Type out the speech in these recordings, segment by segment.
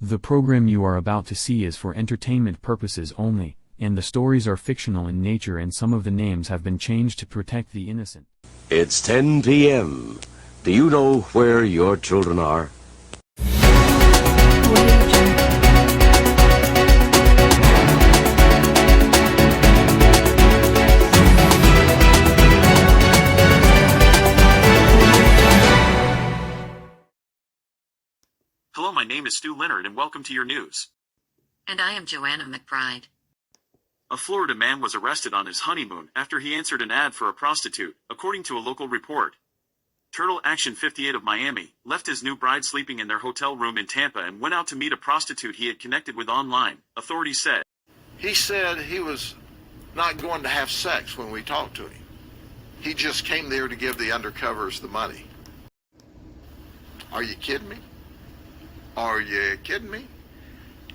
The program you are about to see is for entertainment purposes only, and the stories are fictional in nature and some of the names have been changed to protect the innocent. It's 10 p.m. Do you know where your children are? Hello, my name is Stu Leonard and welcome to your news. And I am Joanna McBride. A Florida man was arrested on his honeymoon after he answered an ad for a prostitute, according to a local report. Turtle Action 58 of Miami left his new bride sleeping in their hotel room in Tampa and went out to meet a prostitute he had connected with online, authorities said. He said he was not going to have sex when we talked to him. He just came there to give the undercovers the money. Are you kidding me? Are you kidding me?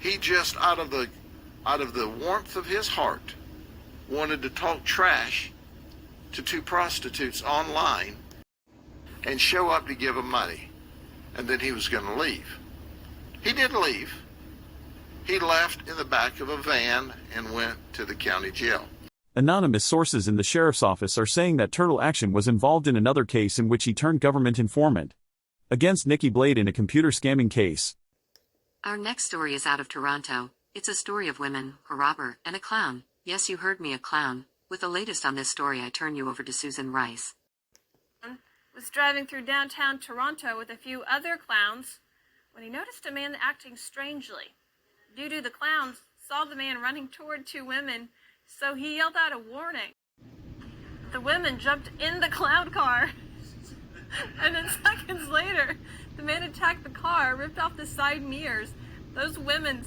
He just, out of the warmth of his heart, wanted to talk trash to two prostitutes online and show up to give them money. And then he was going to leave. He did leave. He left in the back of a van and went to the county jail. Anonymous sources in the sheriff's office are saying that Turtle Action was involved in another case in which he turned government informant against Nikki Blade in a computer scamming case. Our next story is out of Toronto. It's a story of women, a robber, and a clown. Yes, you heard me, a clown. With the latest on this story, I turn you over to Susan Rice. Was driving through downtown Toronto with a few other clowns when he noticed a man acting strangely. Due to the clowns saw the man running toward two women, so he yelled out a warning. The women jumped in the clown car. And then seconds later, the man attacked the car, ripped off the side mirrors. Those women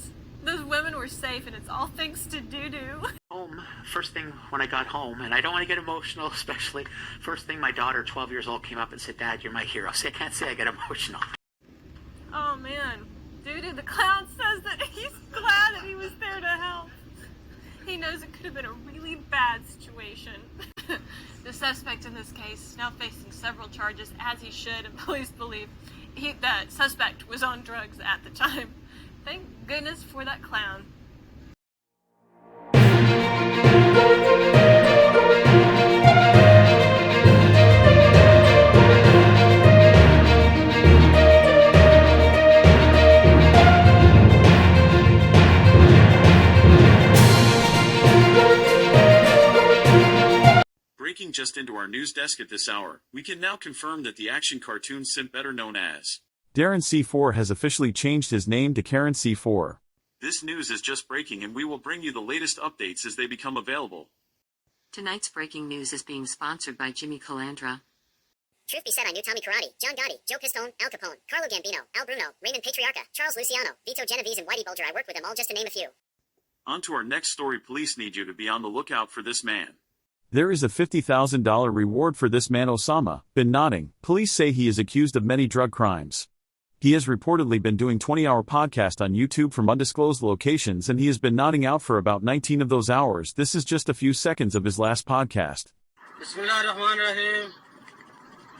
were safe, and it's all thanks to Doo-Doo. Home, first thing when I got home, and I don't want to get emotional, especially, first thing my daughter, 12 years old, came up and said, "Dad, you're my hero." See, I can't say I get emotional. Oh man, Doo-Doo the clown says that he's glad that he was there to help. He knows it could have been a really bad situation. The suspect in this case is now facing several charges, as he should, and police believe the suspect was on drugs at the time. Thank goodness for that clown. Breaking just into our news desk at this hour, we can now confirm that the action cartoon simp better known as Darren C4 has officially changed his name to Karen C4. This news is just breaking and we will bring you the latest updates as they become available. Tonight's breaking news is being sponsored by Jimmy Calandra. Truth be said, I knew Tommy Karate, John Gotti, Joe Pistone, Al Capone, Carlo Gambino, Al Bruno, Raymond Patriarca, Charles Luciano, Vito Genovese, and Whitey Bulger. I worked with them all, just to name a few. On to our next story. Police need you to be on the lookout for this man. There is a $50,000 reward for this man, Osama bin Laden. Police say he is accused of many drug crimes. He has reportedly been doing 20-hour podcasts on YouTube from undisclosed locations, and he has been nodding out for about 19 of those hours. This is just a few seconds of his last podcast. Bismillahirrahmanirrahim.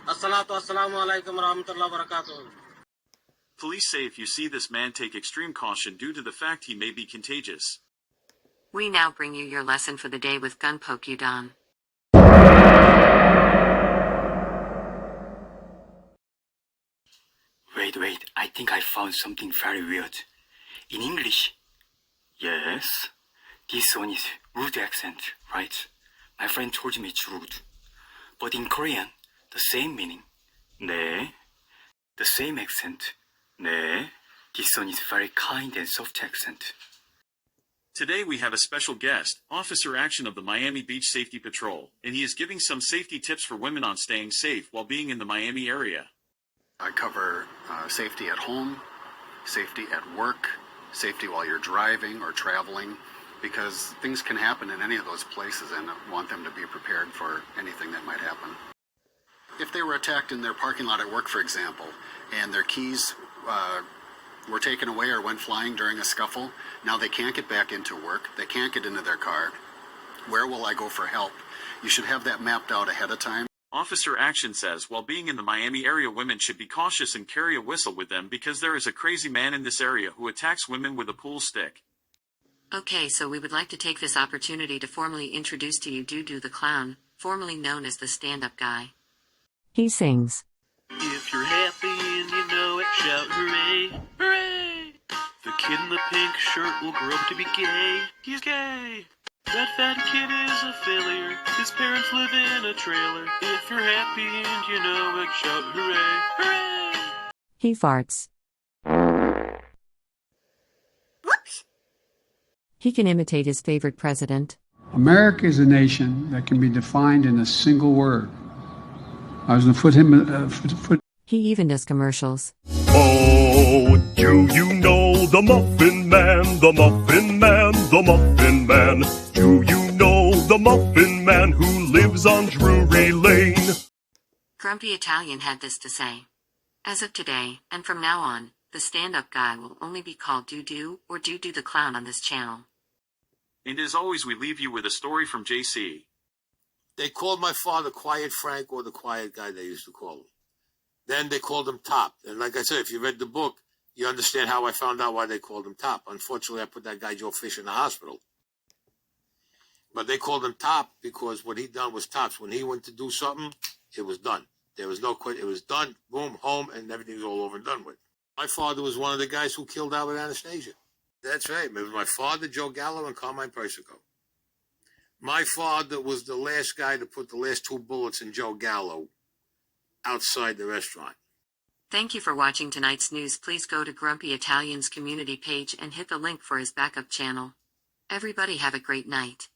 Assalatu wassalamu alaikum warahmatullahi wabarakatuh. Police say if you see this man, take extreme caution due to the fact he may be contagious. We now bring you your lesson for the day with Gunpoke Udon. Wait, I think I found something very weird. In English, yes, this one is rude accent, right? My friend told me it's rude. But in Korean, the same meaning. 네. The same accent. 네. This one is very kind and soft accent. Today we have a special guest, Officer Action of the Miami Beach Safety Patrol, and he is giving some safety tips for women on staying safe while being in the Miami area. I cover safety at home, safety at work, safety while you're driving or traveling, because things can happen in any of those places, and I want them to be prepared for anything that might happen. If they were attacked in their parking lot at work, for example, and their keys were taken away or went flying during a scuffle, now they can't get back into work, they can't get into their car. Where will I go for help? You should have that mapped out ahead of time. Officer Action says while being in the Miami area, women should be cautious and carry a whistle with them because there is a crazy man in this area who attacks women with a pool stick. Okay, so we would like to take this opportunity to formally introduce to you Doo the Clown, formerly known as the stand-up guy. He sings. If you're happy and you know it, shout hooray, hooray! The kid in the pink shirt will grow up to be gay. He's gay. That fat kid is a failure. His parents live in a trailer. If you're happy and you know it, shout hooray, hooray! He farts. Whoops! He can imitate his favorite president. America is a nation that can be defined in a single word. I was going to put him. He even does commercials. Oh, do you know the Muffin Man, the Muffin Man, the Muffin Man? Do you know the Muffin Man who lives on Drury Lane? Grumpy Italian had this to say. As of today, and from now on, the stand-up guy will only be called Doo or Doo the Clown on this channel. And as always, we leave you with a story from JC. They called my father Quiet Frank, or the quiet guy, they used to call him. Then they called him Top. And like I said, if you read the book, you understand how I found out why they called him Top. Unfortunately, I put that guy Joe Fish in the hospital. But they called him Top because what he done was tops. When he went to do something, it was done. There was no quit. It was done, boom, home, and everything was all over and done with. My father was one of the guys who killed Albert Anastasia. That's right. It was my father, Joe Gallo, and Carmine Persico. My father was the last guy to put the last 2 bullets in Joe Gallo outside the restaurant. Thank you for watching tonight's news. Please go to Grumpy Italian's community page and hit the link for his backup channel. Everybody have a great night.